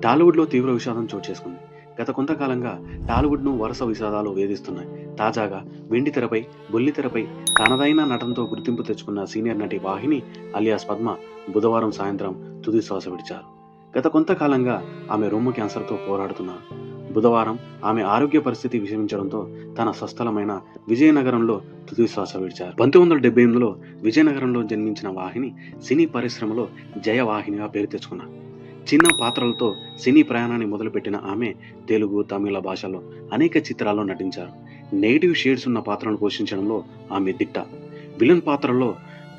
టాలీవుడ్‌లో తీవ్ర విషాదం చోటు చేసుకుంది. గత కొంతకాలంగా టాలీవుడ్‌ను వరుస విషాదాలు వేధిస్తున్నాయి. తాజాగా వెండితెరపై, బుల్లితెరపై తనదైన నటనతో గుర్తింపు తెచ్చుకున్న సీనియర్ నటి వాహిని అలియాస్ పద్మ బుధవారం సాయంత్రం తుది శ్వాస విడిచారు. గత కొంతకాలంగా ఆమె రొమ్ము క్యాన్సర్‌తో పోరాడుతున్నారు. బుధవారం ఆమె ఆరోగ్య పరిస్థితి విషమించడంతో తన స్వస్థలమైన విజయనగరంలో తుది శ్వాస విడిచారు. 1978లో విజయనగరంలో జన్మించిన వాహిని సినీ పరిశ్రమలో జయవాహినిగా పేరు తెచ్చుకున్నారు. చిన్న పాత్రలతో సినీ ప్రయాణాన్ని మొదలుపెట్టిన ఆమె తెలుగు, తమిళ భాషల్లో అనేక చిత్రాల్లో నటించారు. నెగెటివ్ షేడ్స్ ఉన్న పాత్రలను పోషించడంలో ఆమె దిట్ట. విలన్ పాత్రల్లో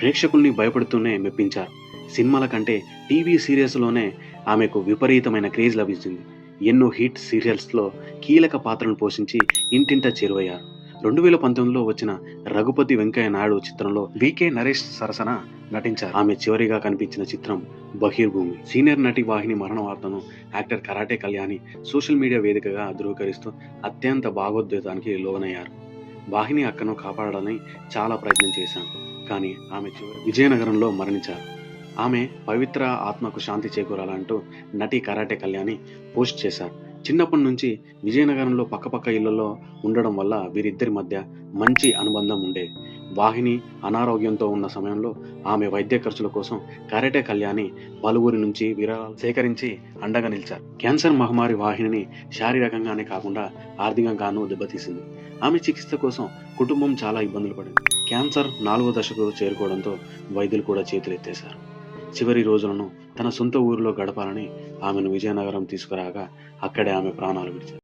ప్రేక్షకుల్ని భయపడుతూనే మెప్పించారు. సినిమాల కంటే టీవీ సీరియల్స్లోనే ఆమెకు విపరీతమైన క్రేజ్ లభించింది. ఎన్నో హిట్ సీరియల్స్లో కీలక పాత్రలను పోషించి ఇంటింటా చేరువయ్యారు. 2019లో వచ్చిన రఘుపతి వెంకయ్య నాయుడు చిత్రంలో వికే నరేష్ సరసన నటించారు. ఆమె చివరిగా కనిపించిన చిత్రం బహిర్భూమి. సీనియర్ నటి వాహిని మరణ వార్తను actor karate Kalyani social media వేదికగా ధృవీకరిస్తూ అత్యంత భావోద్వేగానికి లోనయ్యారు. వాహిని అక్కను కాపాడాలని చాలా ప్రయత్నం చేశాను, కానీ ఆమె విజయనగరంలో మరణించారు. ఆమె పవిత్ర ఆత్మకు శాంతి చేకూరాలంటూ నటి కరాటే కళ్యాణి పోస్ట్ చేశారు. చిన్నప్పటి నుంచి విజయనగరంలో పక్కపక్క ఇళ్లలో ఉండడం వల్ల వీరిద్దరి మధ్య మంచి అనుబంధం ఉండేది. వాహిని అనారోగ్యంతో ఉన్న సమయంలో ఆమె వైద్య ఖర్చుల కోసం కరాటే కళ్యాణి పలువురి నుంచి విరాళాలు సేకరించి అండగా నిలిచారు. క్యాన్సర్ మహమ్మారి వాహినిని శారీరకంగానే కాకుండా ఆర్థికంగానూ దెబ్బతీసింది. ఆమె చికిత్స కోసం కుటుంబం చాలా ఇబ్బందులు పడింది. క్యాన్సర్ 4వ దశకు చేరుకోవడంతో వైద్యులు కూడా చేతులెత్తేశారు. చివరి రోజులను తన సొంత ఊరిలో గడపాలని ఆమెను విజయనగరం తీసుకురాగా అక్కడే ఆమె ప్రాణాలు విడిచారు.